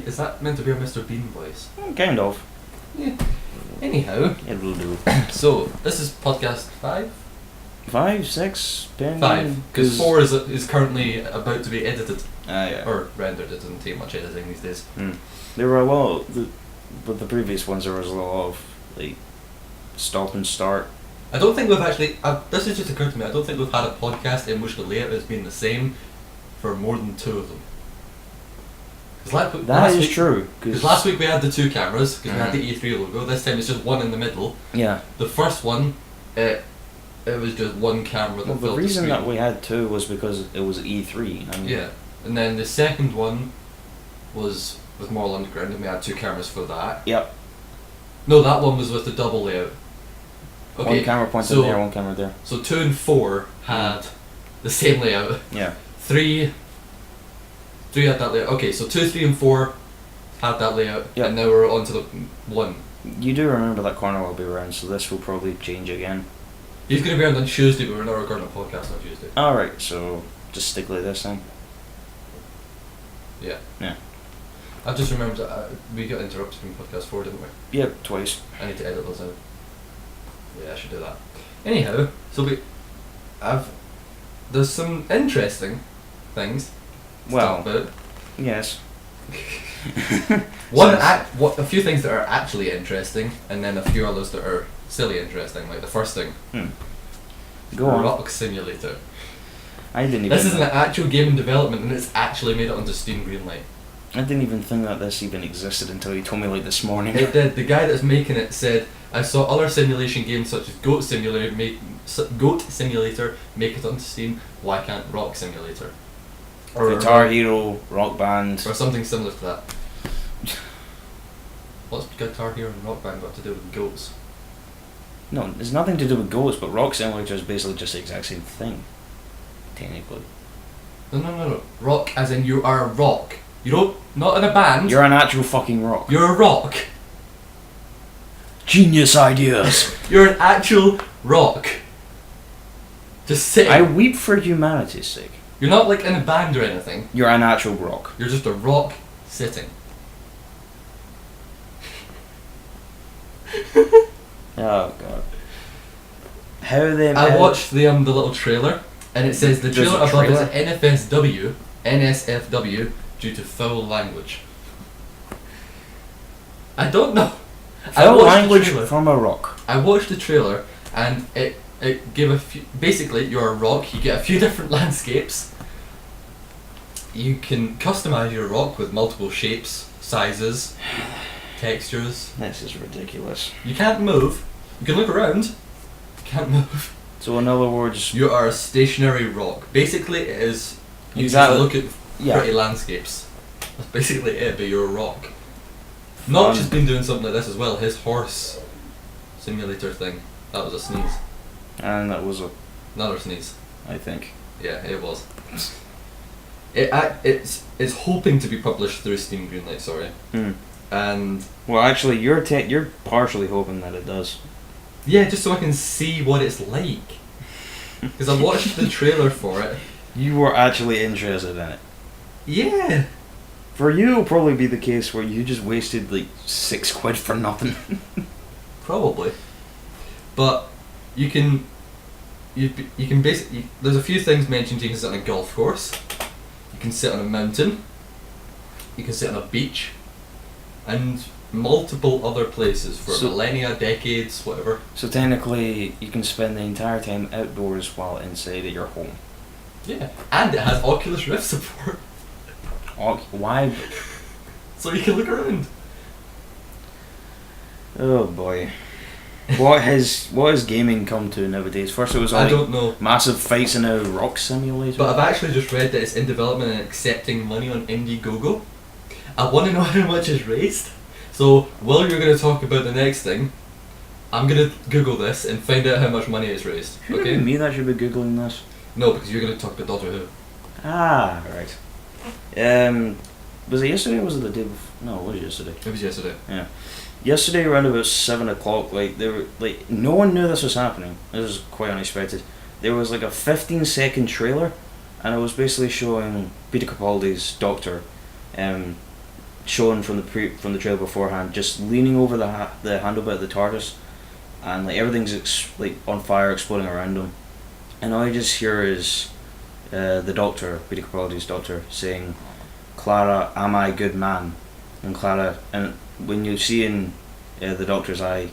Is that meant to be a Mr. Bean voice? Kind of. Yeah. Anyhow. It will do. So, this is podcast 5? 5, 6, 10. 5. Because 4 is currently about to be edited. Yeah. Or rendered. It doesn't take much editing these days. There were a lot, with the previous ones there was a lot of, like, stop and start. I don't think we've actually, this has just occurred to me, I don't think we've had a podcast in which the layout has been the same for more than 2 of them. That is true. Because last week we had the 2 cameras, because we had the E3 logo. This time it's just one in the middle. Yeah. The first one, it was just one camera that filled the screen. The reason that we had 2 was because it was E3. Yeah. And then the second one was with Moral Underground, and we had 2 cameras for that. Yep. No, that one was with the double layout. Okay, one camera pointed there, one camera there. So 2 and 4 had the same layout. Yeah. 3 had that layout. Okay, so 2, 3 and 4 had that layout, and now we're on to the 1. You do remember that corner will be around, so this will probably change again. He's going to be around on Tuesday, but we're not recording a podcast on Tuesday. Alright, so just stick like this then. Yeah. Yeah. I've just remembered that we got interrupted from podcast 4, didn't we? Yeah, twice. I need to edit those out. Yeah, I should do that. Anyhow, so there's some interesting things to talk about. Yes. A few things that are actually interesting, and then a few others that are silly interesting. Like the first thing, Go on. Rock Simulator. I didn't even. This is an actual game in development, and it's actually made it onto Steam Greenlight. I didn't even think that this even existed until you told me like this morning. It did. The guy that's making it said, "I saw other simulation games such as Goat Simulator make it onto Steam. Why can't Rock Simulator?" Or Guitar Hero, Rock Band, or something similar to that. What's Guitar Hero and Rock Band got to do with goats? No, there's nothing to do with goats, but Rock Simulator is basically just the exact same thing, technically. No. Rock as in you are a rock. You don't, not in a band. You're an actual fucking rock. You're a rock. Genius ideas. You're an actual rock. Just saying. I weep for humanity's sake. You're not like in a band or anything. You're an actual rock. You're just a rock sitting. Oh god. How they? I watched the little trailer, and it says the trailer above is NSFW due to foul language. I don't know. Foul language from a rock. I watched the trailer, and it gave a few. Basically, you're a rock. You get a few different landscapes. You can customize your rock with multiple shapes, sizes, textures. This is ridiculous. You can't move. You can look around. You can't move. So in other words, you are a stationary rock. Basically, it is. You exactly. just look at pretty landscapes. That's basically it. But you're a rock. Notch has been doing something like this as well. His horse simulator thing. That was a sneeze. And that was another sneeze. I think. Yeah, it was. It's hoping to be published through Steam Greenlight. Sorry. And well, actually, you're partially hoping that it does. Yeah, just so I can see what it's like. Because I watched the trailer for it. You were actually interested in it. Yeah. For you, it'll probably be the case where you just wasted like £6 for nothing. Probably. But you can basically. There's a few things mentioned. You can sit on a golf course. You can sit on a mountain. You can sit on a beach. And multiple other places for millennia, decades, whatever. So technically, you can spend the entire time outdoors while inside at your home. Yeah, and it has Oculus Rift support. Why? So you can look around. Oh boy. What has gaming come to nowadays? First it was all I don't know. Massive fights in a rock simulator. But I've actually just read that it's in development and accepting money on Indiegogo. I want to know how much is raised. So while you're going to talk about the next thing, I'm going to Google this and find out how much money it's raised. Okay? Me that should be Googling this? No, because you're going to talk about Doctor Who. Ah, right. Was it yesterday or was it the day before? No, it was yesterday. It was yesterday. Yeah. Yesterday around about 7 o'clock, no one knew this was happening. This was quite unexpected. There was like a 15-second trailer, and it was basically showing Peter Capaldi's Doctor, shown from the trailer beforehand, just leaning over the handle bit of the TARDIS, and like everything's like on fire, exploding around him, and all you just hear is the Doctor, Peter Capaldi's Doctor, saying, "Clara, am I good man?" And when you see in the Doctor's eye,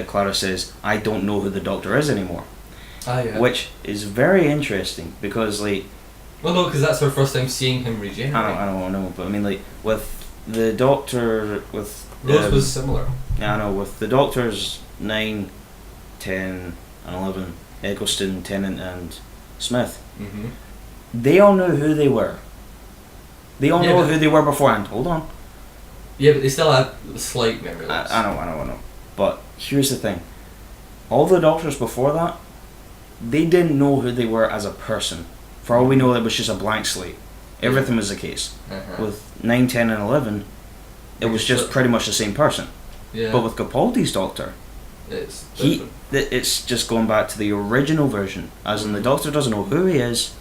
Clara says, "I don't know who the Doctor is anymore," which is very interesting because like. Well, no, because that's her first time seeing him regenerate. I know, but I mean, like with the Doctor, with Rose was similar. Yeah, I know. With the Doctors 9, 10, and 11, Eccleston, Tennant, and Smith, they all knew who they were. They all know who they were beforehand. Hold on. Yeah, but they still had slight memory loss. I know. But here's the thing: all the Doctors before that, they didn't know who they were as a person. For all we know, it was just a blank slate. Everything was the case. With 9, 10, and 11, it was just pretty much the same person. Yeah. But with Capaldi's Doctor, it's just going back to the original version, as in the Doctor doesn't know who he is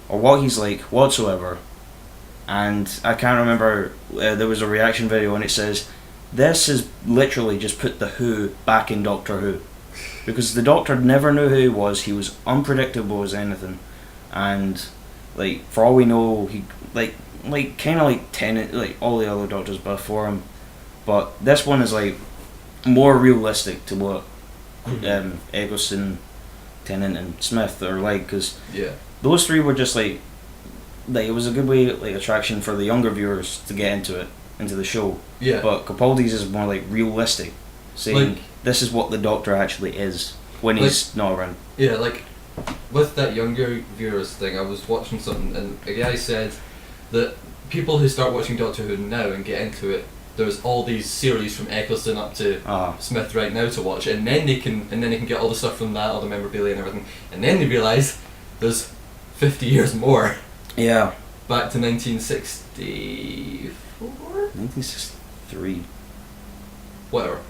or what he's like whatsoever. And I can't remember, there was a reaction video and it says, this is literally just put the Who back in Doctor Who. Because the Doctor never knew who he was unpredictable as anything. And like for all we know, he like kind of like Tennant, like all the other Doctors before him, but this one is like more realistic to what Eccleston, Tennant, and Smith are like, because those three were just like it was a good way, like attraction for the younger viewers to get into the show. Yeah. But Capaldi's is more like realistic, saying like, this is what the Doctor actually is when he's not around. Yeah, like. With that younger viewers thing, I was watching something and a guy said that people who start watching Doctor Who now and get into it, there's all these series from Eccleston up to Smith right now to watch, and then they can get all the stuff from that, all the memorabilia and everything, and then they realise there's 50 years more. Yeah. Back to 1964? 1963. Whatever.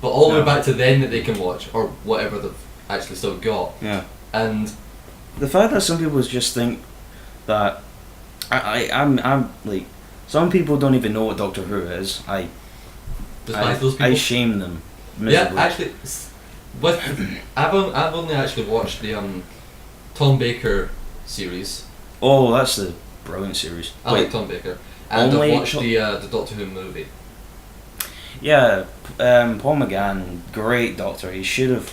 But all the way back to then that they can watch, or whatever they've actually still got. Yeah. And the fact that some people just think that I'm like, some people don't even know what Doctor Who is. those people? I shame them miserably. Yeah, actually, I've only actually watched the Tom Baker series. Oh, that's the brilliant series. I like Tom Baker, and I've watched the Doctor Who movie. Yeah, Paul McGann, great Doctor. He should have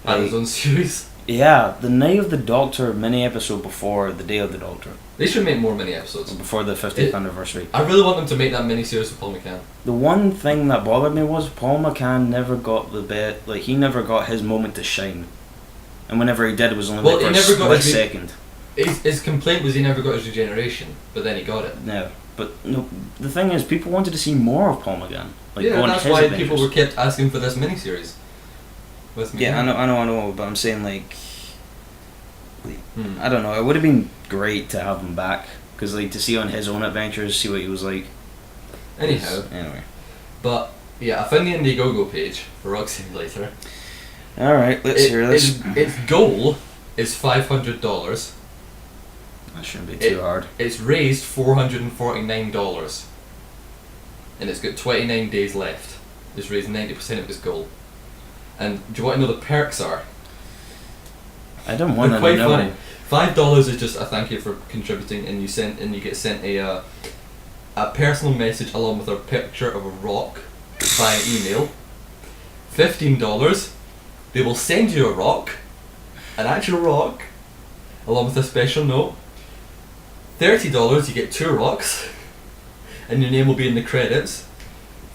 had his own series. Yeah, the Night of the Doctor mini episode before the Day of the Doctor. They should make more mini episodes before the 50th anniversary. I really want them to make that mini series with Paul McGann. The one thing that bothered me was Paul McGann never got he never got his moment to shine, and whenever he did, it was only for a split second. His complaint was he never got his regeneration, but then he got it. No, but no. The thing is, people wanted to see more of Paul McGann. That's why people were kept asking for this mini series. Yeah, I know, but I'm saying I don't know. It would have been great to have him back, because to see on his own adventures, see what he was like. Anyway, but yeah, I found the Indiegogo page for Rock Simulator. All right, let's hear this. Its goal is $500. That shouldn't be too hard. It's raised $449, and it's got 29 days left. It's raised 90% of its goal. And do you want to know the perks are? I don't want to know. They're quite funny. $5 is just a thank you for contributing, and you get sent a personal message along with a picture of a rock via email. $15, they will send you a rock, an actual rock, along with a special note. $30, you get 2 rocks, and your name will be in the credits.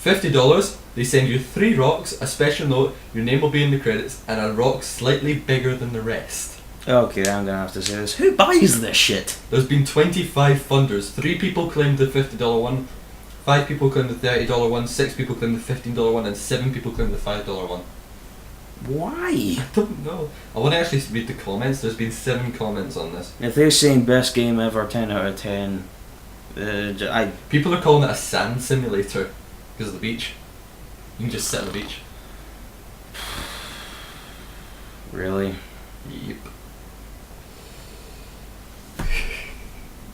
$50, they send you 3 rocks, a special note, your name will be in the credits, and a rock slightly bigger than the rest. Okay, I'm gonna have to say this. Who buys this shit? There's been 25 funders. 3 people claimed the $50 one, 5 people claimed the $30 one, 6 people claimed the $15 one, and 7 people claimed the $5 one. Why? I don't know. I want to actually read the comments. There's been 7 comments on this. If they're saying best game ever, 10 out of 10, people are calling it a sand simulator because of the beach. You can just sit on the beach. Really? Yep.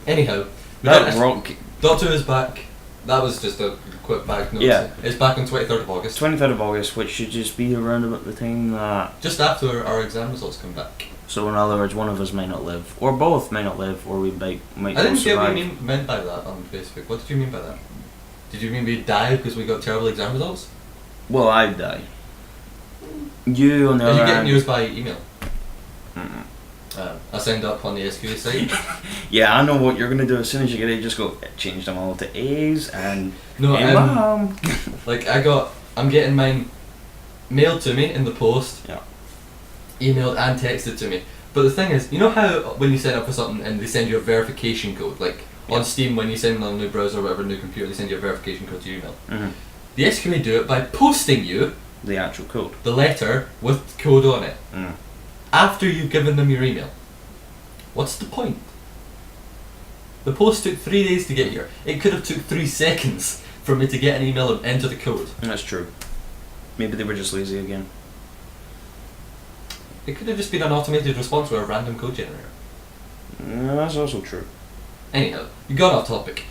Anyhow, that rock. Doctor Who is back. That was just a quick back note. Yeah. It's back on 23rd of August. 23rd of August, which should just be around about the time that... Just after our exam results come back. So in other words, one of us might not live, or both might not live, or we might I didn't both get what survive. you meant by that on Facebook. What did you mean by that? Did you mean we die because we got terrible exam results? Well, I'd die. You on the Are other you getting hand... yours by email? Mm-mm. I signed up on the SQA site. Yeah, I know what you're gonna do as soon as you get it. Just go change them all to A's and No, hey, mom. like I'm getting mine mailed to me in the post. Yeah. Emailed and texted to me. But the thing is, you know how when you sign up for something and they send you a verification code, like on Steam when you send it on a new browser or whatever, new computer, they send you a verification code to your email. Mhm. The SQA do it by posting you The actual code. the letter with code on it Mm. after you've given them your email. What's the point? The post took 3 days to get here. It could have took 3 seconds for me to get an email and enter the code. That's true. Maybe they were just lazy again. It could have just been an automated response with a random code generator. No, that's also true. Anyhow, you got off topic.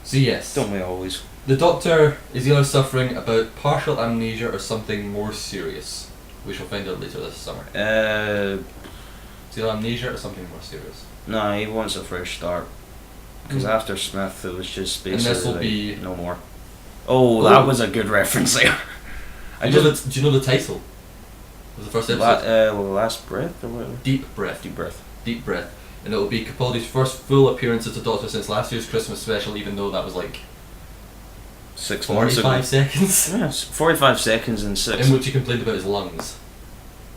So yes, Don't we always? the Doctor is either suffering about partial amnesia or something more serious. We shall find out later this summer. It's either amnesia or something more serious. No, he wants a fresh start. Because Mm. after Smith, it was just And basically this'll like, be- no more. Oh, that was a good reference there. Do you know the title of the first episode? Last breath or whatever. Deep Breath. Deep breath. Deep Breath. And it will be Capaldi's first full appearance as the Doctor since last year's Christmas special, even though that was like 6 months ago. 45 seconds. Yes, 45 seconds and 6. In which he complained about his lungs.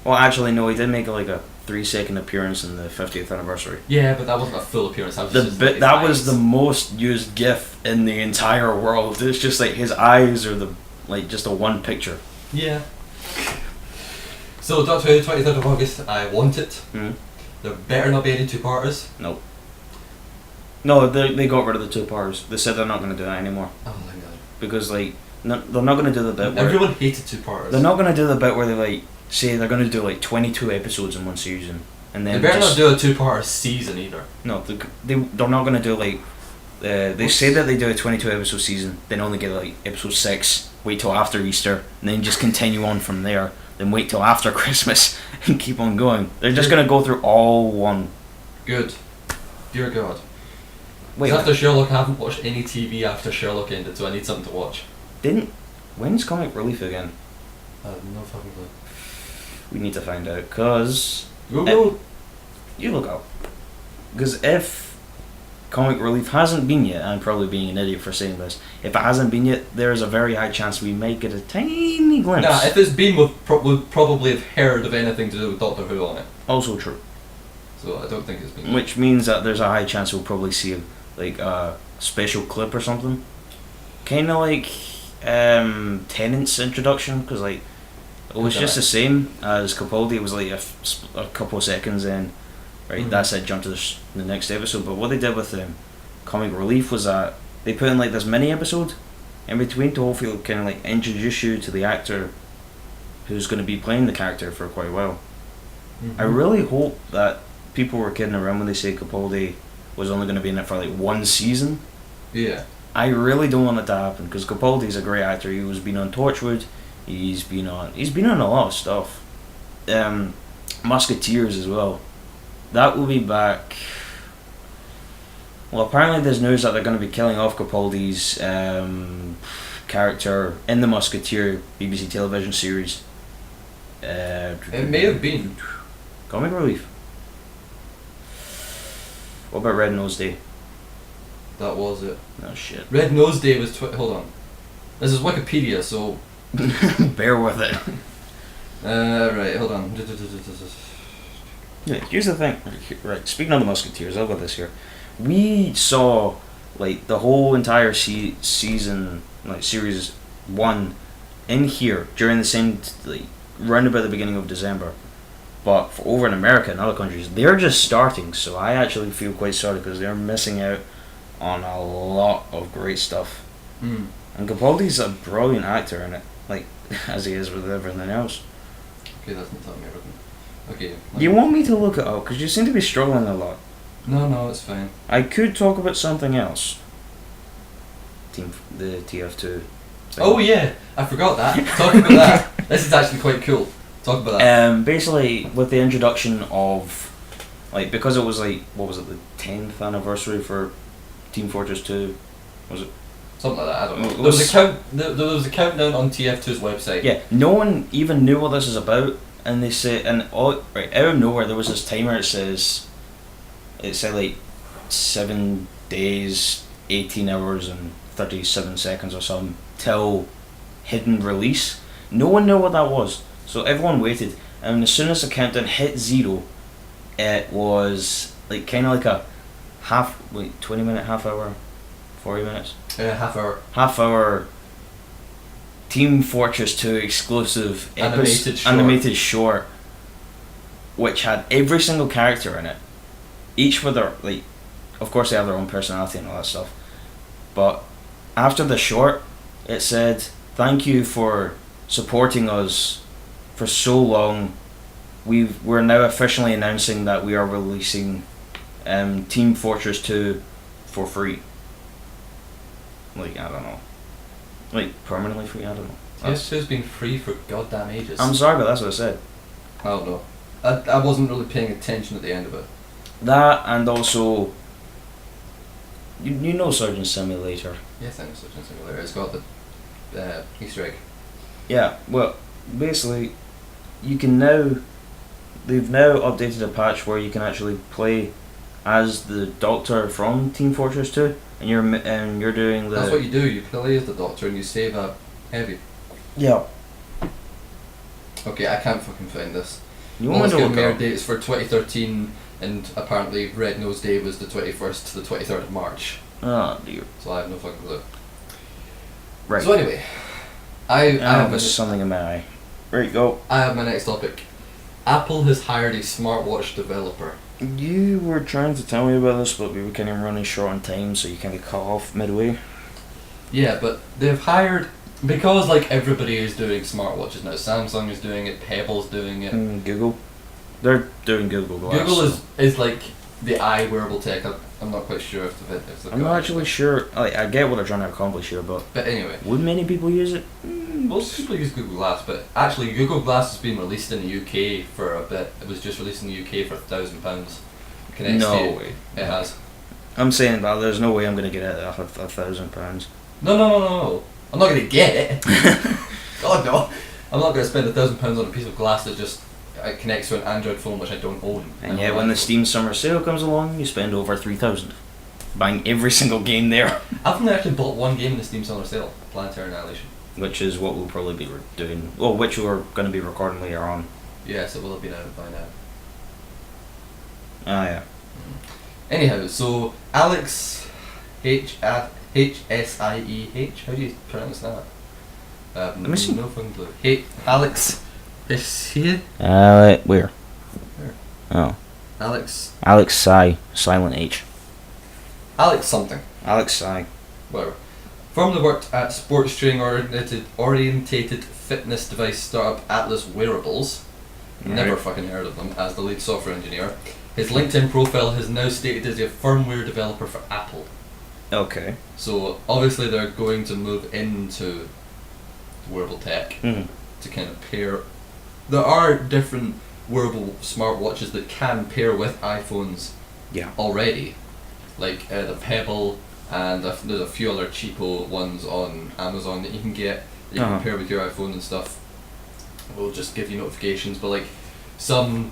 Well, actually, no, he did make like a 3-second appearance in the 50th anniversary. Yeah, but that wasn't a full appearance. That was The just bit his that was eyes. the most used GIF in the entire world. It's just like his eyes are the just a one picture. Yeah. So Doctor Who, 23rd of August. I want it. Mm. There better not be any two-parters. No, they got rid of the 2 parts. They said they're not going to do that anymore Oh my god. because like they're not going to do the bit where Everyone hated two-parters. they're not going to do the bit where they like say they're going to do like 22 episodes in one season and They then better just, not do a two-parter season either. no they're not going to do like they say that they do a 22 episode season, then only get like episode 6, wait till after Easter, and then just continue on from there, then wait till after Christmas and keep on going. They're just going to go through all one. Good. Dear God. Wait, 'Cause after Sherlock, I haven't watched any TV after Sherlock ended, so I need something to watch. when's Comic Relief again? I have no fucking clue. We need to find out, cause Google. you look up. Because if Comic Relief hasn't been yet, I'm probably being an idiot for saying this, if it hasn't been yet, there's a very high chance we might get a tiny glimpse. Nah, if it's been, we'd probably have heard of anything to do with Doctor Who on it. Also true. So I don't think it's been. Which means that there's a high chance we'll probably see like a special clip or something. Kind of like Tennant's introduction, because like it was Okay. just the same as Capaldi. It was like a couple of seconds in, right? Mhm. That's it. Jump to the next episode. But what they did with Comic Relief was that they put in like this mini episode in between to hopefully kind of like introduce you to the actor who's going to be playing the character for quite a while. Mhm. I really hope that people were kidding around when they say Capaldi was only going to be in it for like 1 season. Yeah. I really don't want it to happen because Capaldi's a great actor. He was been on Torchwood. He's been on a lot of stuff. Musketeers as well. That will be back. Well, apparently there's news that they're going to be killing off Capaldi's character in the Musketeer BBC television series. It may have been. Comic Relief. What about Red Nose Day? That was it. Oh shit. Red Nose Day was. Hold on. This is Wikipedia, so. Bear with it. Right, hold on. Yeah, here's the thing. Right, speaking of the Musketeers, I've got this here. We saw like the whole entire season, like series 1, in here during the same like round about the beginning of December. But for over in America and other countries, they're just starting. So I actually feel quite sorry because they're missing out on a lot of great stuff. Mm. And Capaldi's a brilliant actor in it, like as he is with everything else. Okay, that's not telling me everything. Okay. You want me to look it up because you seem to be struggling a lot. No, it's fine. I could talk about something else. the TF2 thing. Oh yeah, I forgot that. Talk about that. This is actually quite cool. Talk about that. Basically, with the introduction of, like, because it was like, what was it, the 10th anniversary for Team Fortress 2, was it? Something like that, I don't know. It There was was- a count. There was a countdown on TF2's website. Yeah, no one even knew what this is about, and they say, and all right out of nowhere there was this timer. It said like 7 days, 18 hours, and 37 seconds or something till hidden release. No one knew what that was, so everyone waited, and as soon as the countdown hit 0, it was like kind of like a 20 minute, half hour, 40 minutes. Half hour. Team Fortress 2 exclusive Animated short, which had every single character in it, each with their, like, of course they have their own personality and all that stuff, but after the short it said, "Thank you for supporting us for so long. We're now officially announcing that we are releasing Team Fortress 2 for free." Like, I don't know. Like, permanently free? I don't know. TF2's been free for goddamn ages. I'm sorry, but that's what I said. I don't know. I wasn't really paying attention at the end of it. That, and also, you know Surgeon Simulator. Yes, I know Surgeon Simulator. It's got the Easter egg. Yeah, well, basically, you can now, they've now updated a patch where you can actually play as the Doctor from Team Fortress 2, and you're doing the... That's what you do. You play as the Doctor and you save a heavy. Yeah. Okay, I can't fucking find this. You All want it's to giving look me are up? dates for 2013, and apparently Red Nose Day was the 21st to the 23rd of March. Oh, dear. So I have no fucking clue. Right. So anyway, I have there's something in my eye. Right, go. I have my next topic. Apple has hired a smartwatch developer. You were trying to tell me about this, but we were kind of running short on time, so you kind of cut off midway. Yeah, but they've hired, because like everybody is doing smartwatches now. Samsung is doing it, Pebble's doing it. Google. They're doing Google Glass. Google is like the eye wearable tech. I'm not quite sure if they've I'm got not it. actually sure. Like, I get what they're trying to accomplish here, but But anyway, would many people use it? most people use Google Glass, but actually Google Glass has been released in the UK for a bit. It was just released in the UK for £1,000. Connects No to you. way. It has. I'm saying that there's no way I'm gonna get it at £1,000. No. I'm not going to get it. God no. I'm not going to spend £1,000 on a piece of glass that just connects to an Android phone which I don't own. And yet, when the Steam Summer Sale comes along, you spend over 3,000 buying every single game there, I've only actually bought one game in the Steam Summer Sale, Planetary Annihilation. which is what we'll probably be doing. Well, which we're going to be recording later on. Yes, it will have been out by now. Ah, yeah. Anyhow, so Alex HSIEH, how do you pronounce that? Let me see. No fucking clue. Alex Hessie? Where? Where? Oh, Alex Sai, silent H. Alex something. Alex Sai. Whatever. Formerly worked at sports training orientated fitness device startup Atlas Wearables. Never Right. fucking heard of them, as the lead software engineer. His LinkedIn profile has now stated as a firmware developer for Apple. Okay. So obviously they're going to move into wearable tech Mm. to kind of pair. There are different wearable smartwatches that can pair with iPhones Yeah. already, like the Pebble, and there's a few other cheapo ones on Amazon that you can get that you Uh-huh. can pair with your iPhone and stuff. Will just give you notifications, but like some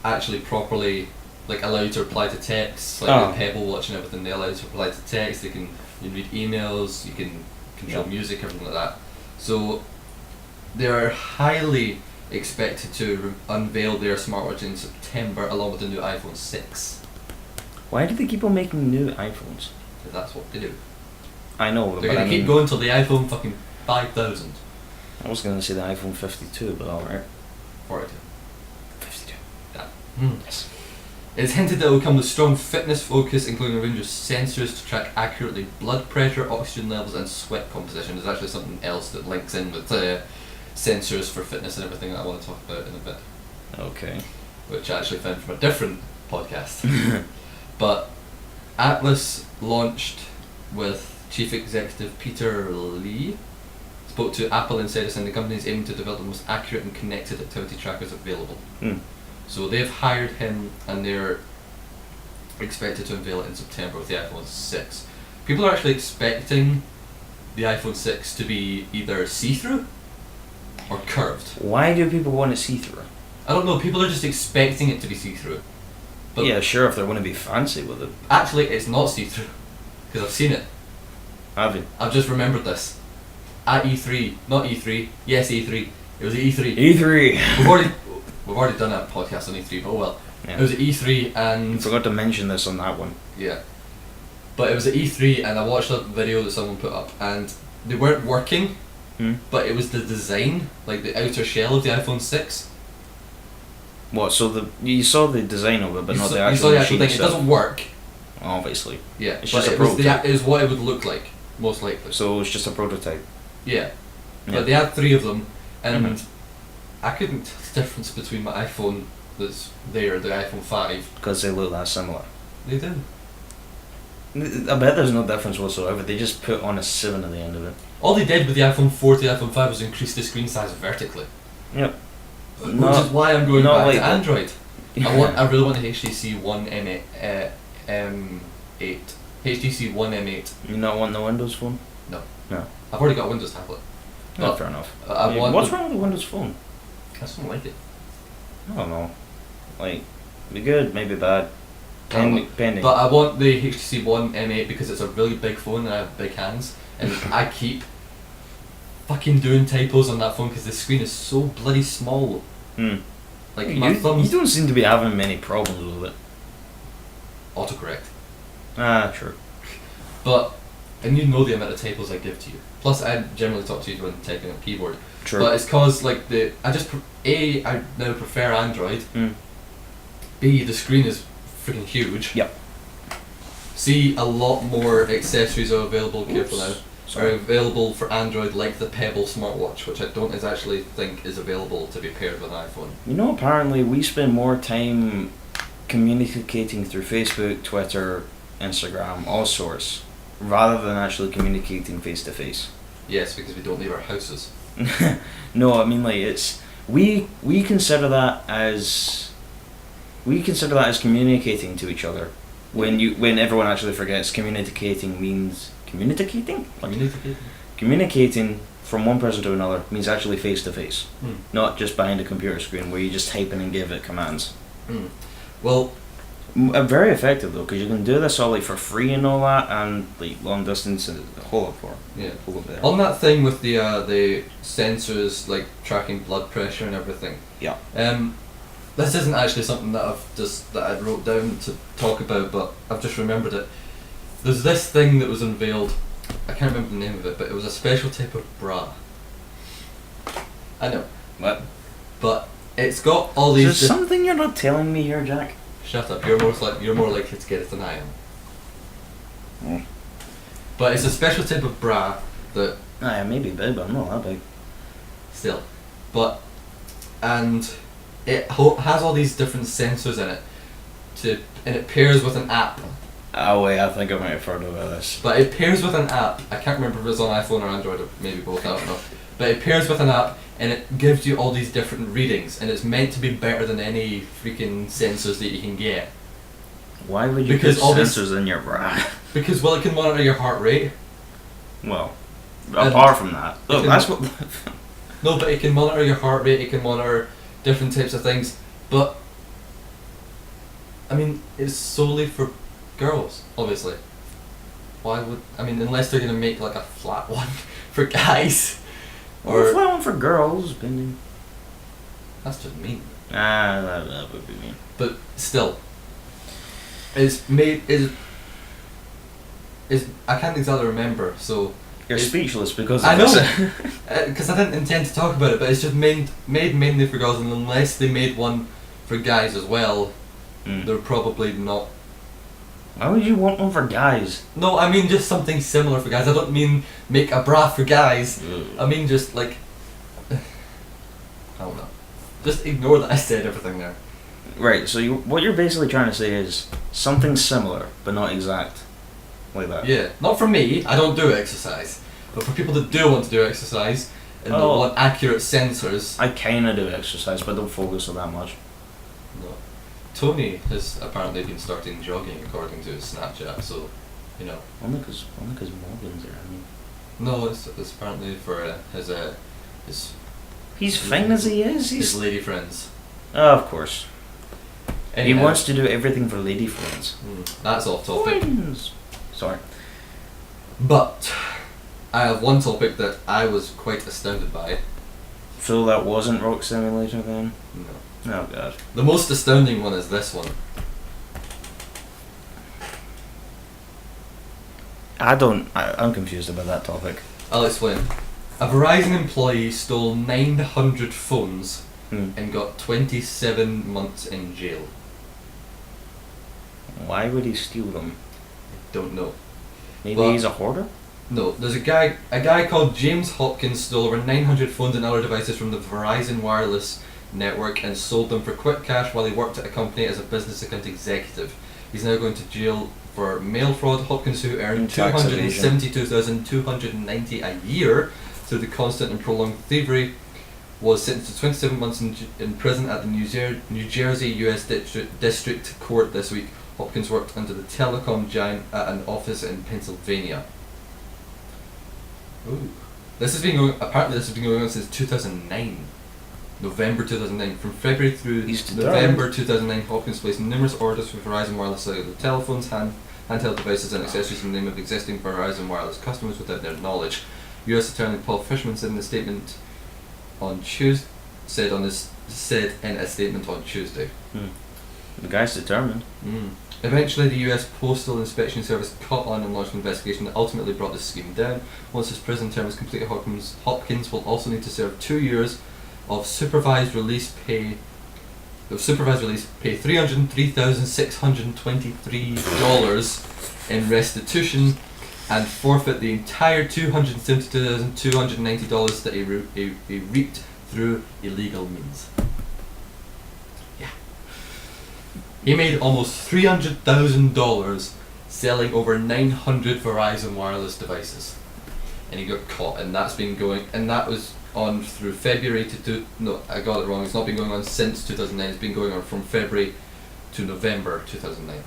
actually properly like allow you to reply to texts, like Oh. the Pebble Watch and everything. They allow you to reply to text. You can read emails. You can control Yeah. music, everything like that. So they are highly expected to unveil their smartwatch in September, along with the new iPhone 6. Why do they keep on making new iPhones? Because that's what they do. I know, They're but gonna I keep mean, going till the iPhone fucking 5000. I was going to say the iPhone 52, but alright. 42. 52. That. Yes. It's hinted that it will come with strong fitness focus, including a range of sensors to track accurately blood pressure, oxygen levels, and sweat composition. There's actually something else that links in with sensors for fitness and everything that I want to talk about in a bit, Okay. which I actually found from a different podcast. But Atlas launched with chief executive Peter Lee spoke to Apple and said the company is aiming to develop the most accurate and connected activity trackers available. So they've hired him, and they're expected to unveil it in September with the iPhone 6. People are actually expecting the iPhone 6 to be either see-through or curved. Why do people want it see-through? I don't know, people are just expecting it to be see-through. But yeah, sure, if they want to be fancy with it. actually, it's not see-through, because I've seen it. Have you? I've just remembered this. At E3, not E3, yes E3, it was at E3. E3! We've already done a podcast on E3, but oh well. Yeah. It was at E3 and... I forgot to mention this on that one. Yeah. But it was at E3 and I watched a video that someone put up and they weren't working, but it was the design, like the outer shell of the iPhone 6. What, so you saw the design of it, but not the You actual saw the actual machine thing, it itself? doesn't work. Obviously. Yeah, It's but just a it was prototype. it was what it would look like, most likely. So it's just a prototype. Yeah. Yeah. But they had 3 of them, and Mhm. I couldn't tell the difference between my iPhone that's there, the iPhone 5. Because they look that similar. They did. I bet there's no difference whatsoever. They just put on a 7 at the end of it. All they did with the iPhone 4 to the iPhone 5 was increase the screen size vertically. Yep. Which is why I'm going not back like to that. Android. I really want the HTC One M8. HTC One M8. You not want the Windows Phone? No. No. I've already got a Windows tablet. No, But fair enough. I want What's the- wrong with the Windows Phone? I just don't like it. I don't know. Like, be good, maybe bad. Probably. Pending. But I want the HTC One M8 because it's a really big phone and I have big hands. And I keep fucking doing typos on that phone because the screen is so bloody small. Like my you thumbs... don't seem to be having many problems with it. Autocorrect. Ah, sure. But... And you know the amount of typos I give to you. Plus I generally talk to you when typing on a keyboard. Sure. But it's cause like I now prefer Android. B, the screen is freaking huge. Yep. C, a lot more accessories are available, careful now, are Sorry. available for Android, like the Pebble smartwatch, which I don't actually think is available to be paired with an iPhone. You know, apparently we spend more time communicating through Facebook, Twitter, Instagram, all sorts, rather than actually communicating face to face. Yes, because we don't leave our houses. No, I mean like we consider that as communicating to each other. When everyone actually forgets, communicating means communicating from one person to another means actually face to face, not just behind a computer screen where you just type in and give it commands. Well, Very effective though, because you can do this all like for free and all that, and like long distance and hold up for. yeah. Hold up there. On that thing with the sensors like tracking blood pressure and everything. Yeah. This isn't actually something that I wrote down to talk about, but I've just remembered it. There's this thing that was unveiled. I can't remember the name of it, but it was a special type of bra. I know, What? but it's got all Is these. there something you're not telling me here, Jack? Shut up! You're more likely to get it than I am. But it's a special type of bra that Ah, yeah, maybe big, but I'm not that big. still, and it has all these different sensors in it, and it pairs with an app. Oh wait, I think I might have heard about this. But it pairs with an app. I can't remember if it's on iPhone or Android or maybe both. I don't know. But it pairs with an app and it gives you all these different readings, and it's meant to be better than any freaking sensors that you can get. Why would you Because put all this- sensors in your bra? Because well, it can monitor your heart rate. Well, And apart from that, look, can- that's what. No, but it can monitor your heart rate. It can monitor different types of things. But I mean, it's solely for girls, obviously. Why would unless they're gonna make like a flat one for guys, Or or flat one for girls, depending. that's just mean. Ah, that would be mean. But still, it's made is I can't exactly remember. So You're It's- speechless because I of know, this. because I didn't intend to talk about it, but it's just made mainly for girls, and unless they made one for guys as well, they're probably not. Why would you want one for guys? No, I mean just something similar for guys. I don't mean make a bra for guys. I mean just like I don't know. Just ignore that I said everything there. Right, so what you're basically trying to say is something similar, but not exact. like that. Yeah, not for me. I don't do exercise, but for people that do want to do exercise and that Oh. want accurate sensors. I kinda do exercise, but don't focus on that much. No. Tony has apparently been starting jogging according to his Snapchat. So, you know. Only because Morgan's there. I mean, No, it's apparently for his he's fine as he is. his He's lady friends. of course. He Anyhow, wants to do everything for lady friends. That's off topic. Friends. Sorry. But I have one topic that I was quite astounded by. So that wasn't Rock Simulator then? No. Oh god. The most astounding one is this one. I'm confused about that topic. I'll explain. A Verizon employee stole 900 phones and got 27 months in jail. Why would he steal them? Don't know. Maybe Well- he's a hoarder? No, there's a guy called James Hopkins stole over 900 phones and other devices from the Verizon wireless network and sold them for quick cash while he worked at a company as a business account executive. He's now going to jail for mail fraud. Hopkins, who earned And tax evasion. $272,290 a year through the constant and prolonged thievery, was sentenced to 27 months in prison at the New Jersey U.S. District Court this week. Hopkins worked under the telecom giant at an office in Pennsylvania. Ooh. Apparently this has been going on since 2009. November 2009. From February through He's determined. November 2009, Hopkins placed numerous orders for Verizon Wireless cellular telephones, handheld devices and accessories in the name of existing Verizon Wireless customers without their knowledge. U.S. Attorney Paul Fishman said in a statement on Tuesday. Said in a statement on Tuesday. The guy's determined. Eventually, the U.S. Postal Inspection Service caught on and launched an investigation that ultimately brought the scheme down. Once his prison term is completed, Hopkins will also need to serve 2 years of supervised release, pay $303,623 in restitution, and forfeit the entire $272,290 that he reaped through illegal means. Yeah. He made almost $300,000 selling over 900 Verizon wireless devices, and he got caught. And that's been going, and that was on through February no, I got it wrong. It's not been going on since 2009. It's been going on from February to November 2009,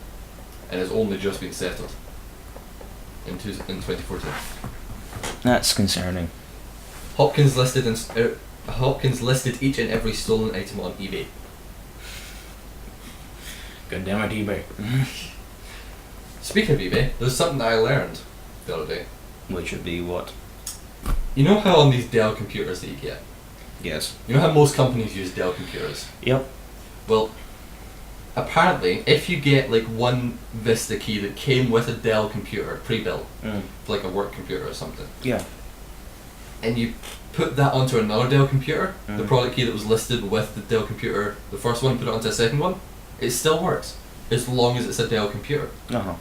and it's only just been settled in 2014. That's concerning. Hopkins listed each and every stolen item on eBay. God damn it, eBay. Speaking of eBay, there's something that I learned the other day. Which would be what? You know how on these Dell computers that you get, Yes. you know how most companies use Dell computers? Yep. Well, apparently, if you get like one Vista key that came with a Dell computer pre-built, like a work computer or something, Yeah. and you put that onto another Dell computer, the product key that was listed with the Dell computer, the first one, put it onto a second one, it still works as long as it's a Dell computer. That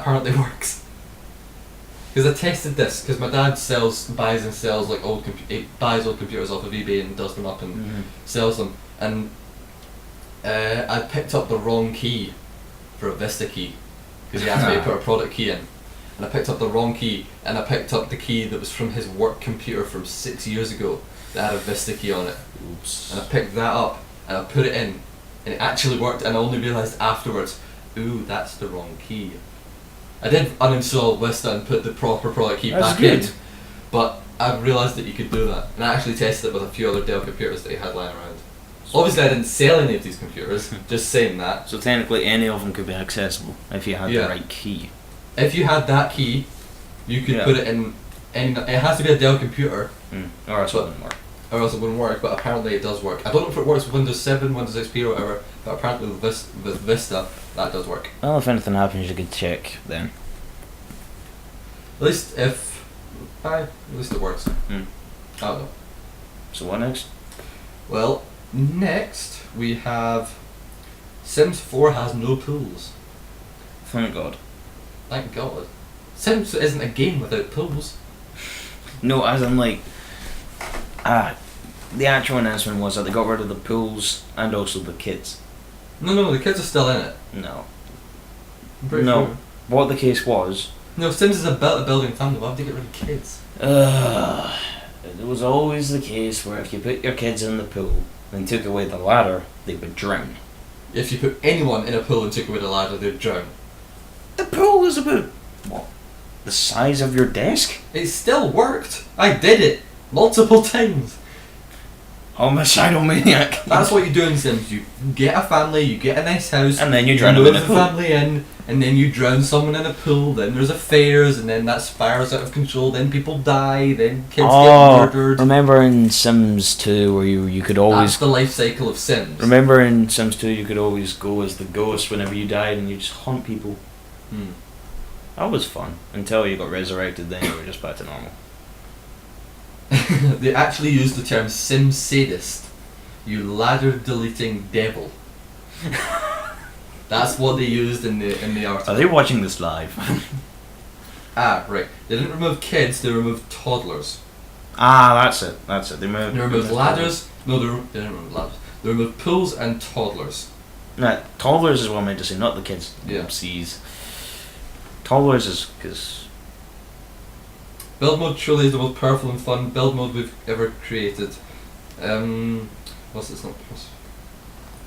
apparently works. Because I tested this, because my dad buys and sells like he buys old computers off of eBay and does them up and sells them, and I picked up the wrong key for a Vista key, because he asked me to put a product key in, and I picked up the wrong key, and I picked up the key that was from his work computer from 6 years ago that had a Vista key on it. Oops. And I picked that up and I put it in, and it actually worked, and I only realised afterwards, ooh, that's the wrong key. I did uninstall Vista and put the proper product key That's back good. in, but I realised that you could do that, and I actually tested it with a few other Dell computers that he had lying around. Obviously I didn't sell any of these computers, just saying that. So technically any of them could be accessible if you had Yeah. the right key. If you had that key, you could put it in any, it has to be a Dell computer, Or else it wouldn't work. or else it wouldn't work, but apparently it does work. I don't know if it works with Windows 7, Windows XP or whatever, but apparently with Vista, that does work. Well, if anything happens you could check then. At least it works. I don't know. So what next? Well, next we have Sims 4 has no pools. Thank God. Thank God. Sims isn't a game without pools. No, as in like the actual announcement was that they got rid of the pools and also the kids. No, the kids are still in it. No. I'm pretty No. sure. What the case was No, Sims is about a building family. Why would they get rid of kids? It was always the case where if you put your kids in the pool and took away the ladder, they would drown. If you put anyone in a pool and took away the ladder, they'd drown. The pool is about, what, the size of your desk? It still worked. I did it multiple times. Homicidal maniac. That's what you do in Sims. You get a family, you get a nice house, And then you drown them move in a the pool. family in, and then you drown someone in a pool. Then there's affairs, and then that spirals out of control. Then people die. Then kids get murdered. Remember in Sims 2 where you could That's always... the life cycle of Sims. Remember in Sims 2 you could always go as the ghost whenever you died and you just hunt people. That was fun. Until you got resurrected, then you were just back to normal. They actually used the term Sim sadist. You ladder deleting devil. That's what they used in the article. Are they watching this live? Right. They didn't remove kids, they removed toddlers. That's it. They Removed ladders. No, they didn't remove ladders. They removed pools and toddlers. Nah, toddlers is what I meant to say, not the kids. Yeah. Oopsies. Toddlers is because... Build mode truly is the most powerful and fun build mode we've ever created. What's this not possible?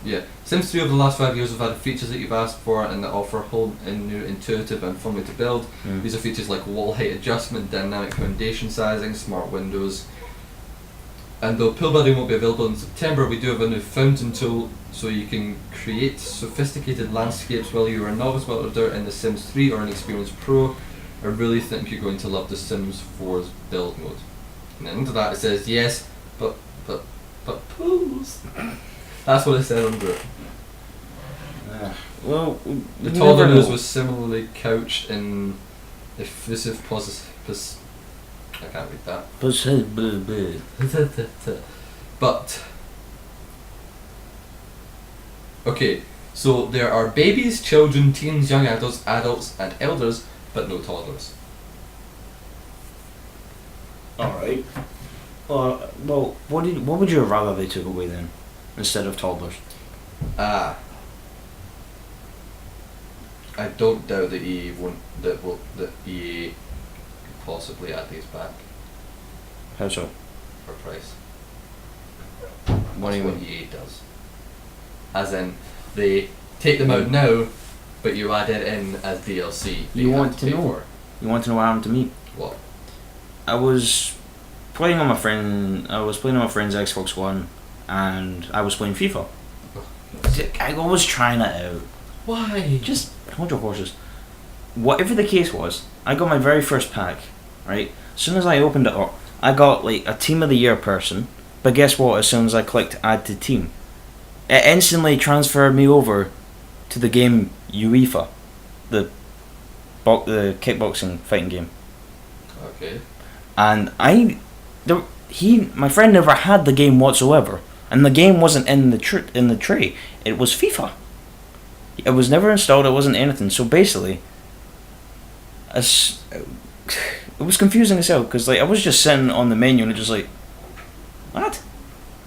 Yeah. Sims 3 over the last 5 years have had features that you've asked for and that offer a whole new intuitive and fun way to build. These are features like wall height adjustment, dynamic foundation sizing, smart windows. And though pool building won't be available in September, we do have a new fountain tool so you can create sophisticated landscapes while you are a novice builder in The Sims 3 or an experienced pro. I really think you're going to love The Sims 4's build mode. And then under that it says, yes, but pools. That's what it said under it. Well, The toddler news was similarly couched in effusive positive. I can't read that. But okay, so there are babies, children, teens, young adults, and elders, but no toddlers. Alright. Well, what would you rather they took away then, instead of toddlers? I don't doubt that EA that EA could possibly add these back How so? for price. What do you mean? EA does. As in, they take them out now, but you add it in as DLC. that You have want to pay know? for. You want to know what happened to me? What? I was playing on my friend's Xbox One, and I was playing FIFA. I was trying it out. Why? Just hold your horses. Whatever the case was, I got my very first pack, right? As soon as I opened it up, I got like a Team of the Year person, but guess what? As soon as I clicked Add to Team, it instantly transferred me over to the game UEFA, the kickboxing fighting game. Okay. And my friend never had the game whatsoever, and the game wasn't in the tray. It was FIFA. It was never installed. It wasn't anything. So basically, it was confusing as hell because like I was just sitting on the menu and it just like, what?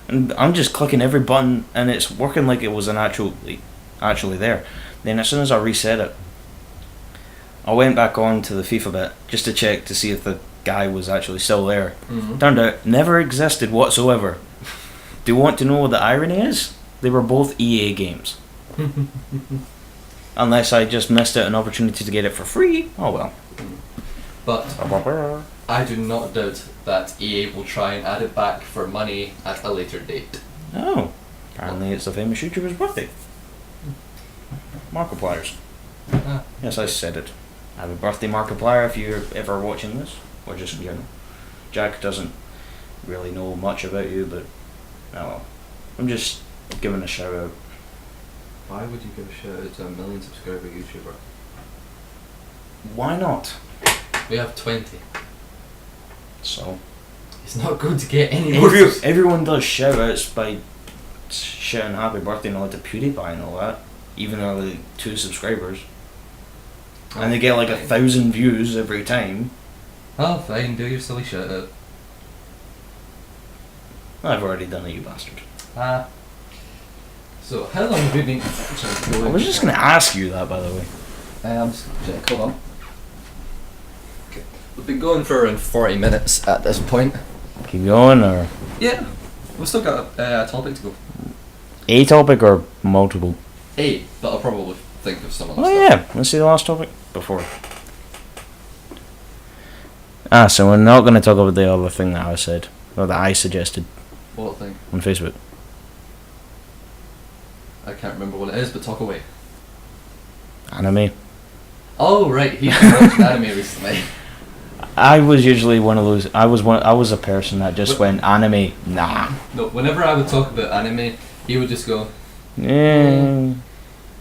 And I'm just clicking every button and it's working like it was actually there. Then as soon as I reset it, I went back on to the FIFA bit just to check to see if the guy was actually still there. Mm-hmm. Turned out never existed whatsoever. Do you want to know what the irony is? They were both EA games. Unless I just missed out an opportunity to get it for free. Oh well. But I do not doubt that EA will try and add it back for money at a later date. Oh. Apparently it's the famous YouTuber's birthday. Markiplier's. Ah. Yes, I said it. Happy birthday, Markiplier, if you're ever watching this. Or just, you know. Jack doesn't really know much about you, but oh well. I'm just giving a shout out. Why would you give a shout out to a 1 million subscriber YouTuber? Why not? We have 20. So It's not going to get any more. everyone does shout outs by shouting happy birthday and all that to PewDiePie and all that. Even though they're 2 subscribers. And they get like 1,000 views every time. Oh, fine, do your silly shout out. I've already done it, you bastard. So, how long have we been... I was just going to ask you that, by the way. just check, hold on. We've been going for around 40 minutes at this point. Keep going, or Yeah, we've still got a topic to go. a topic or multiple? But I'll probably think of some other Oh stuff. yeah, let's see the last topic before. So we're not going to talk about the other thing that I said, or that I suggested What thing? on Facebook. I can't remember what it is, but talk away. Anime. Oh right, he's been watching anime recently. I was usually one of those. I was a person that just went anime. Nah. No, whenever I would talk about anime, he would just go. Yeah.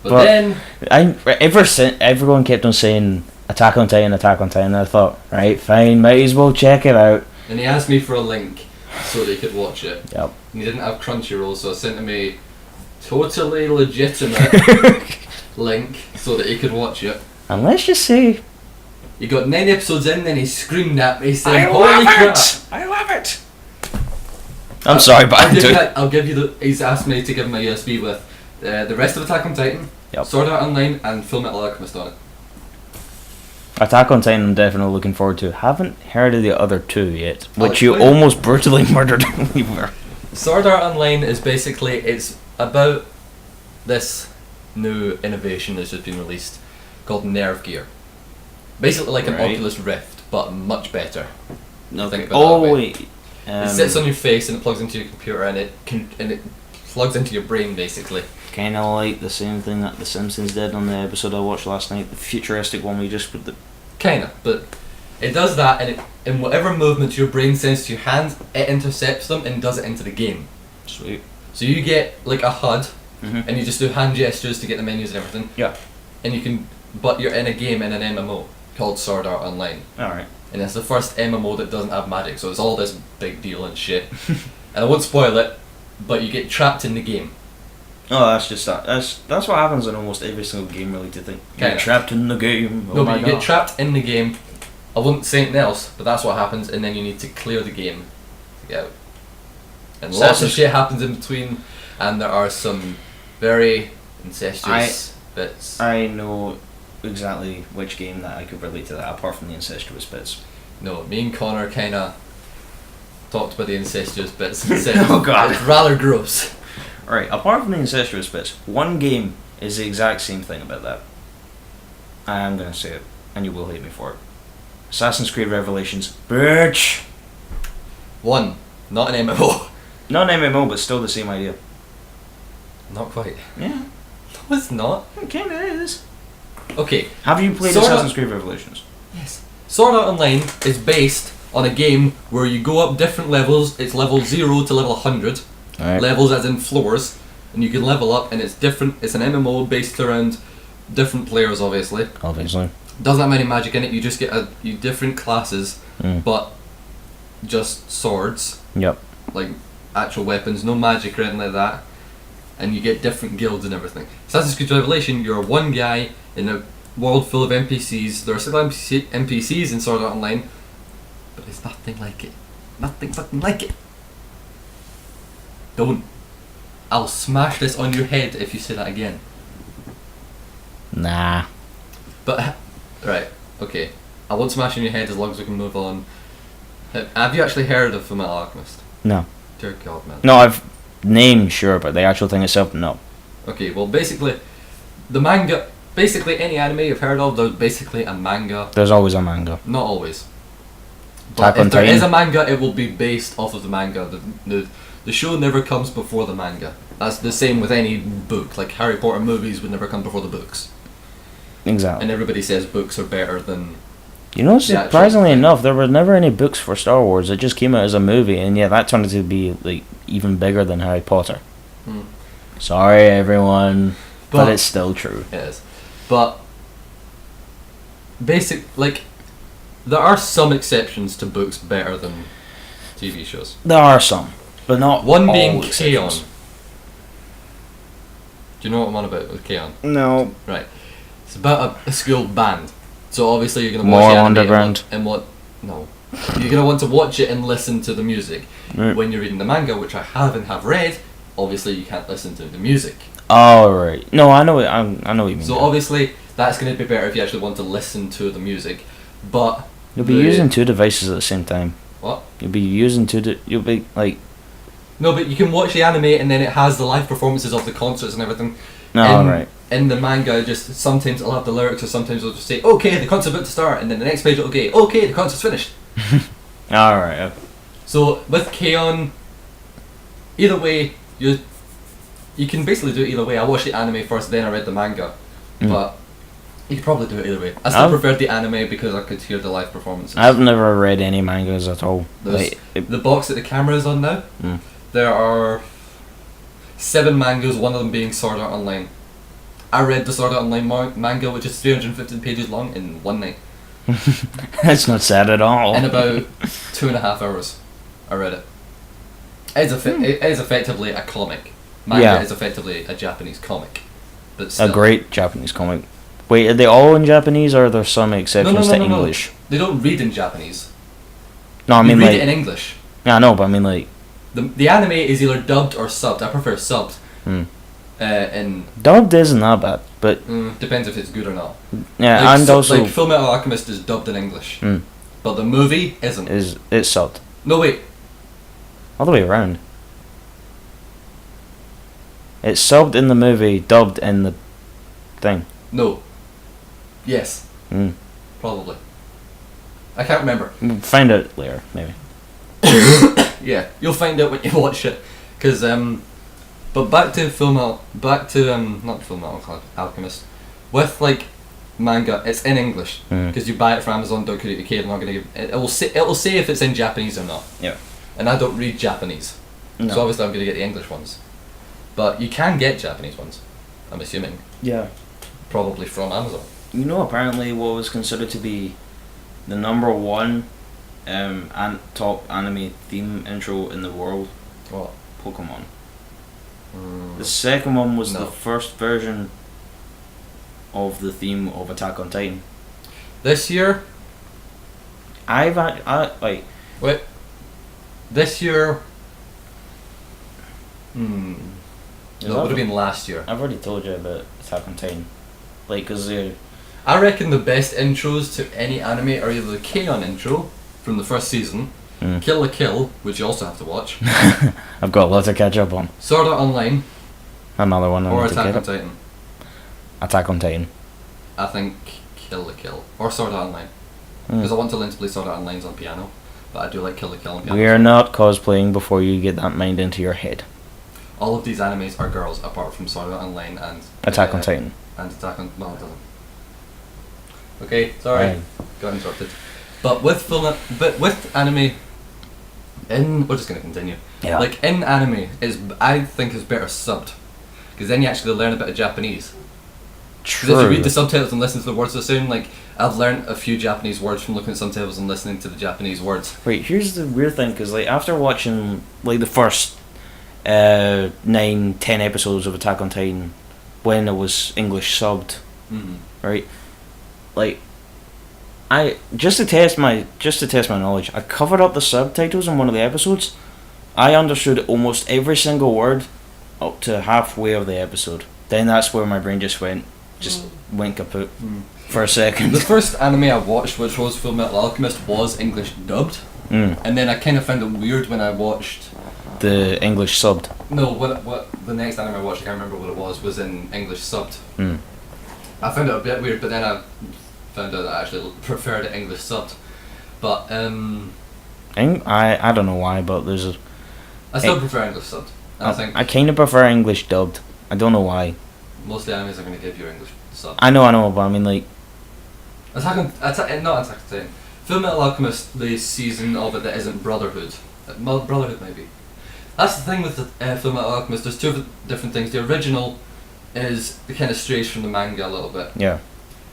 But then Everyone kept on saying Attack on Titan, Attack on Titan. And I thought, right, fine, might as well check it out. and he asked me for a link so that he could watch it. Yep. And he didn't have Crunchyroll, so I sent him a totally legitimate link so that he could watch it. And let's just say, He got 9 episodes in, then he screamed at me saying, I "Holy love crap!" it! I love it! I'm sorry, but I'll give you the. He's asked me to give him a USB with the rest of Attack on Titan, Yep. Sword Art Online, and Full Metal Alchemist on it. Attack on Titan I'm definitely looking forward to. Haven't heard of the other two yet, I'll which you explain. almost brutally murdered me for. Sword Art Online is basically, it's about this new innovation that's just been released called Nerve Gear. Basically like an Right. Oculus Rift, but much better. No, Think about it that way. wait. It sits on your face and it plugs into your computer and it plugs into your brain basically. Kind of like the same thing that The Simpsons did on the episode I watched last night, the futuristic one we just put the. Kinda, but it does that, and in whatever movements your brain sends to your hands, it intercepts them and does it into the game. Sweet. So you get like a HUD, Mhm. and you just do hand gestures to get the menus and everything. Yeah. And you can, but you're in a game in an MMO called Sword Art Online, Alright. and it's the first MMO that doesn't have magic, so it's all this big deal and shit. And I won't spoil it, but you get trapped in the game. Oh, that's just that. That's what happens in almost every single game related thing. You're Kinda. trapped in the game. Oh No, my but you God. get trapped in the game. I won't say anything else, but that's what happens, and then you need to clear the game to get out. And So lots of that's shit happens in between, and there are some very incestuous bits. I know exactly which game that I could relate to that, apart from the incestuous bits. No, me and Connor kind of talked about the incestuous bits and said Oh, God. it's rather gross. Alright, apart from the incestuous bits, one game is the exact same thing about that. I am gonna say it, and you will hate me for it. Assassin's Creed Revelations. Bitch! One, not an MMO. Not an MMO, but still the same idea. Not quite. Yeah, No, it's not. it kinda is. Okay, Have you played Sort of. Assassin's Creed Revelations? yes. Sword Art Online is based on a game where you go up different levels. It's level 0 to level 100. Alright. Levels as in floors, and you can level up, and it's different. It's an MMO based around different players, obviously. Obviously. Doesn't have any magic in it. You just get you different classes, Mm. but just swords, Yep. like actual weapons, no magic or anything like that. And you get different guilds and everything. Assassin's Creed Revelation, you're one guy in a world full of NPCs. There are still NPCs in Sword Art Online, but it's nothing like it. Nothing fucking like it. Don't. I'll smash this on your head if you say that again. Nah. But, right, okay. I won't smash on your head as long as we can move on. Have you actually heard of Fullmetal Alchemist? No. Dear God, man. No, I've named sure, but the actual thing itself, no. Okay, well, basically, the manga. Basically, any anime you've heard of, there's basically a manga. There's always a manga. Not always. Attack But on if there Titan. is a manga, it will be based off of the manga. The show never comes before the manga. That's the same with any book. Like Harry Potter movies would never come before the books. Exactly. And everybody says books are better than. You know, the actual surprisingly thing. enough, there were never any books for Star Wars. It just came out as a movie, and yeah, that turned out to be like even bigger than Harry Potter. Hmm. Sorry, everyone, but But- it's still true. It is. But there are some exceptions to books better than TV shows. There are some, but not One all being exceptions. K-On! Do you know what I'm on about with K-On? No. Right. It's about a school band. So obviously you're gonna watch More the anime underground. and what no. You're gonna want to watch it and listen to the music. Right. When you're reading the manga, which I have read, obviously you can't listen to the music. Oh right. No, I know. I know what you mean. So obviously that's gonna be better if you actually want to listen to the music. But You'll be using two devices at the same time. What? You'll be using you'll be like... No, but you can watch the anime and then it has the live performances of the concerts and everything. No, right. In the manga, just sometimes it'll have the lyrics, or sometimes it'll just say, "Okay, the concert's about to start," and then the next page it'll go, "Okay, the concert's finished." Alright, okay. So with K-On!, either way, you can basically do it either way. I watched the anime first, then I read the manga, but you could probably do it either way. I still preferred the anime because I could hear the live performances. I've never read any mangas at all. The box that the camera is on now, there are 7 mangas, one of them being Sword Art Online. I read the Sword Art Online manga, which is 350 pages long, in one night. That's not sad at all. In about 2.5 hours, I read it. It is effectively a comic. Manga is effectively a Japanese comic. But still. A great Japanese comic. Wait, are they all in Japanese, or are there some exceptions to English? No. They don't read in Japanese. No, I mean read like... it in English. Yeah, I know, but I mean like... The anime is either dubbed or subbed. I prefer subbed. Dubbed isn't that bad, but... depends if it's good or not. Yeah, like, and also... Like, Full Metal Alchemist is dubbed in English. But the movie isn't. It's subbed. No, wait. All the way around. It's subbed in the movie, dubbed in the thing. No. Yes. Probably. I can't remember. Find out later, maybe. Yeah, you'll find out when you watch it. Cause but back to not Full Metal Alchemist. With like manga, it's in English because you buy it from Amazon.co.uk. They're not gonna give it. Will say if it's in Japanese or not. Yeah. And I don't read Japanese, so obviously I'm gonna get the English ones. But you can get Japanese ones, I'm assuming. Yeah. Probably from Amazon. You know, apparently what was considered to be the number one top anime theme intro in the world. What? Pokemon. The second one was the first version of the theme of Attack on Titan. This year? Wait. This year... No, it would have been last year. I've already told you about Attack on Titan. Like, cause I reckon the best intros to any anime are either the K-On! Intro from the first season, Kill la Kill, which you also have to watch. I've got a lot to catch up on. Sword Art Online. Another one. Or Attack on Titan. Attack on Titan. I think Kill la Kill. Or Sword Art Online. Because I want to learn to play Sword Art Online on piano. But I do like Kill la Kill on piano. We are not cosplaying before you get that mind into your head. All of these animes are girls, apart from Sword Art Online and... Attack on Titan. And Attack on... No, it doesn't. Okay, sorry. Got interrupted. But with anime... We're just going to continue. Yeah. Like, in anime, I think is better subbed. Because then you actually learn a bit of Japanese. True. Because if you read the subtitles and listen to the words they sound, like, I've learned a few Japanese words from looking at subtitles and listening to the Japanese words. Wait, here's the weird thing, because like, after watching like the first 9-10 episodes of Attack on Titan, when it was English subbed, right? Like, I just to test my knowledge, I covered up the subtitles in one of the episodes. I understood almost every single word up to halfway of the episode. Then that's where my brain just went kaput for a second. The first anime I watched, which was Full Metal Alchemist, was English dubbed, and then I kind of found it weird when I watched the English subbed. No, what the next anime I watched, I can't remember what it was in English subbed. I found it a bit weird, but then I found out that I actually preferred it English subbed. But I don't know why, but I still prefer English subbed. I kind of prefer English dubbed. I don't know why. Most animes are going to give you English sub. I know, but I mean like... not Attack on Titan. Full Metal Alchemist, the season of it that isn't Brotherhood. Brotherhood maybe. That's the thing with the Full Metal Alchemist, there's two different things. The original is it kind of strays from the manga a little bit. Yeah.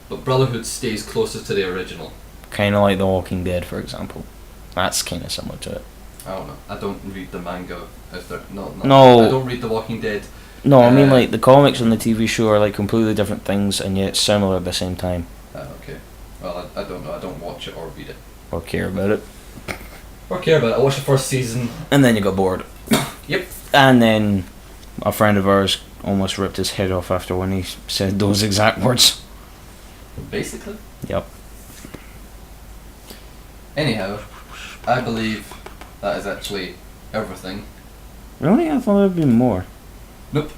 But Brotherhood stays closest to the original. Kind of like The Walking Dead, for example. That's kind of similar to it. I don't know. I don't read the manga. No. I don't read The Walking Dead. No, I mean like the comics and the TV show are like completely different things and yet similar at the same time. Okay. Well, I don't know. I don't watch it or read it. Or care about it. I watched the first season. And then you got bored. Yep. And then a friend of ours almost ripped his head off after when he said those exact words. Basically. Yep. Anyhow, I believe that is actually everything. Really? I thought there'd be more. Nope,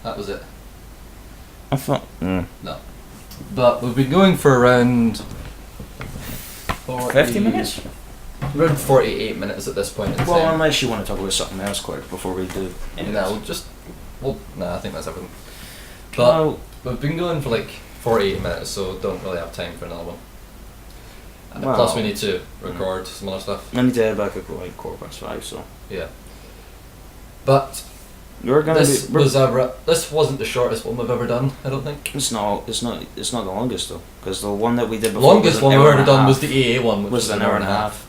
that was it. I thought. No. But we've been going for around 50 minutes? Around 48 minutes at this point in Well, time. unless you want to talk about something else quick before we do. No, I think that's everything. But we've been going for like 48 minutes, so don't really have time for another one. Plus we need to record some other stuff. I need to head back at like 5:15, so. Yeah. But this wasn't the shortest one we've ever done, I don't think. It's not the longest though, because the one that we did The before. longest one we've ever done was the EA one, which was an hour and a half.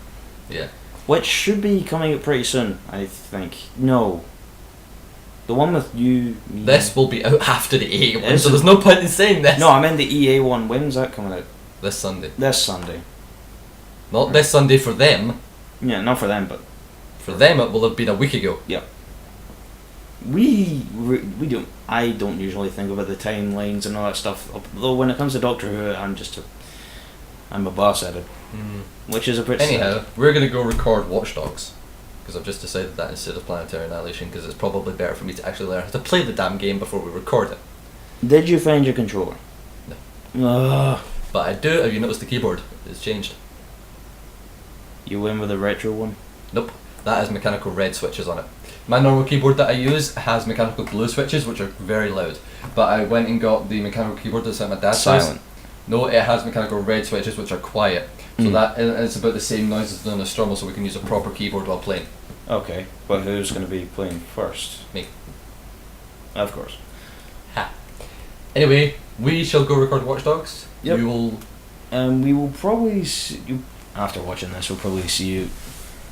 Yeah. Which should be coming out pretty soon, I think. No. The one with you. Me. This will be out after the EA one, so there's no point in saying this. No, I meant the EA one. When's that coming out? This Sunday. This Sunday. Not this Sunday for them. Yeah, not for them, but for them it will have been a week ago. Yep. We don't. I don't usually think about the timelines and all that stuff. Though when it comes to Doctor Who, I'm a boss at it, which is a bit. Anyhow, we're gonna go record Watch Dogs because I've just decided that instead of Planetary Annihilation because it's probably better for me to actually learn how to play the damn game before we record it. Did you find your controller? No. But I do. Have you noticed the keyboard? It's changed. You win with a retro one? Nope. That has mechanical red switches on it. My normal keyboard that I use has mechanical blue switches, which are very loud. But I went and got the mechanical keyboard that's at my dad's house. No, it has mechanical red switches, which are quiet. So that it's about the same noise as the Nostromo, so we can use a proper keyboard while playing. Okay, but who's going to be playing first? Me. Of course. Ha. Anyway, we shall go record Watch Dogs. Yep. We will probably after watching this, we'll probably see you.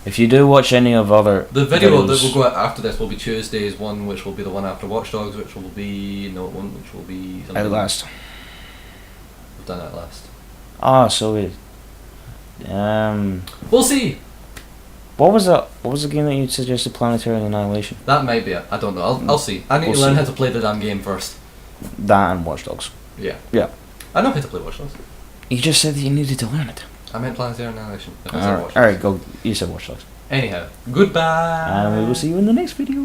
If you do watch any of other the video videos, that will go out after this will be Tuesday's one, which will be the one after Watch Dogs, which will be Outlast. We've done Outlast. So we'll see. What was that? What was the game that you suggested? Planetary Annihilation. That might be it. I don't know. I'll see. I need to learn how to play the damn game first. That and Watch Dogs. Yeah. Yeah. I know how to play Watch Dogs. You just said that you needed to learn it. I meant Planetary Annihilation. Alright, go. You said Watch Dogs. Anyhow, goodbye. And we will see you in the next video.